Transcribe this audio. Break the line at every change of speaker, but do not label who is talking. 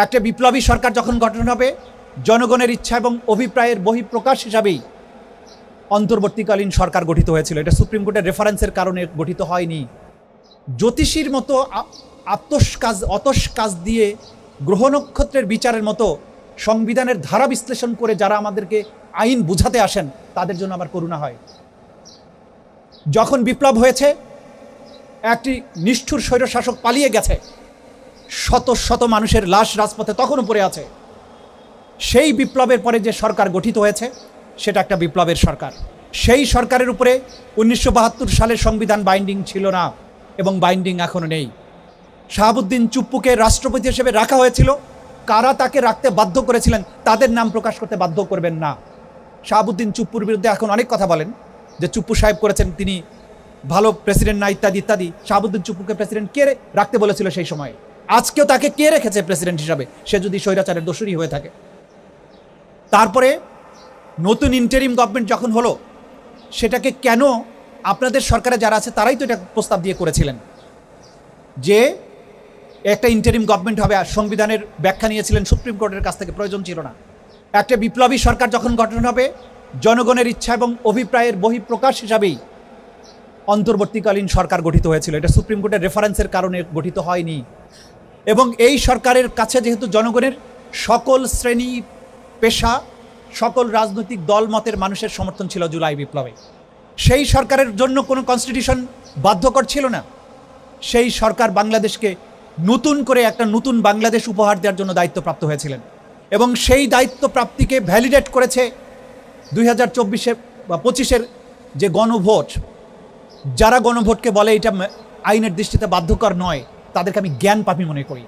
একটা বিপ্লবী সরকার যখন গঠন হবে জনগণের ইচ্ছা এবং অভিপ্রায়ের বহিঃপ্রকাশ হিসাবেই অন্তর্বর্তীকালীন সরকার গঠিত হয়েছিল। এটা সুপ্রিম কোর্টের রেফারেন্সের কারণে গঠিত হয়নি। জ্যোতিষীর মতো অতস কাজ দিয়ে গ্রহ নক্ষত্রের বিচারের মতো সংবিধানের ধারা বিশ্লেষণ করে যারা আমাদেরকে আইন বুঝাতে আসেন তাদের জন্য আমার করুণা হয়। যখন বিপ্লব হয়েছে একটি নিষ্ঠুর স্বৈরশাসক পালিয়ে গেছে, শত শত মানুষের লাশ রাজপথে তখনও পড়ে আছে। সেই বিপ্লবের পরে যে সরকার গঠিত হয়েছে সেটা একটা বিপ্লবের সরকার। সেই সরকারের উপরে 1972 সালের সংবিধান বাইন্ডিং ছিল না এবং বাইন্ডিং এখনো নেই। শাহাবুদ্দিন চুপ্পুকে রাষ্ট্রপতি হিসেবে রাখা হয়েছিল। কারা তাকে রাখতে বাধ্য করেছিলেন তাদের নাম প্রকাশ করতে বাধ্য করবেন না। শাহাবুদ্দিন চুপ্পুর বিরুদ্ধে এখন অনেক কথা বলেন যে চুপ্পু সাহেব করেছেন, তিনি ভালো প্রেসিডেন্ট না, ইত্যাদি ইত্যাদি। শাহাবুদ্দিন চুপ্পুকে প্রেসিডেন্ট কে রাখতে বলেছিল সেই সময়? আজকেও তাকে কে রেখেছে প্রেসিডেন্ট হিসাবে, সে যদি স্বৈরাচারের দোষরই হয়ে থাকে? তারপরে নতুন ইন্টারিম গভর্নমেন্ট যখন হলো, সেটাকে কেন আপনাদের সরকারে যারা আছে তারাই তো এটা প্রস্তাব দিয়ে করেছিলেন যে একটা ইন্টারিম গভর্নমেন্ট হবে, আর সংবিধানের ব্যাখ্যা নিয়েছিলেন সুপ্রিম কোর্টের কাছ থেকে, প্রয়োজন ছিল না। একটা বিপ্লবী সরকার যখন গঠন হবে জনগণের ইচ্ছা এবং অভিপ্রায়ের বহিঃপ্রকাশ হিসাবেই অন্তর্বর্তীকালীন সরকার গঠিত হয়েছিল। এটা সুপ্রিম কোর্টের রেফারেন্সের কারণে গঠিত হয়নি। এবং এই সরকারের কাছে যেহেতু জনগণের সকল শ্রেণী পেশা, সকল রাজনৈতিক দল মতের মানুষের সমর্থন ছিল জুলাই বিপ্লবে, সেই সরকারের জন্য কোনো কনস্টিটিউশন বাধ্যকর ছিল না। সেই সরকার বাংলাদেশকে নতুন করে একটা নতুন বাংলাদেশ উপহার দেওয়ার জন্য দায়িত্বপ্রাপ্ত হয়েছিলেন এবং সেই দায়িত্ব প্রাপ্তিকে ভ্যালিডেট করেছে 2024 বা 25-এর যে গণভোট। যারা গণভোটকে বলে এটা আইনের দৃষ্টিতে বাধ্যকর নয়, তাদেরকে আমি জ্ঞান পাপী মনে করি।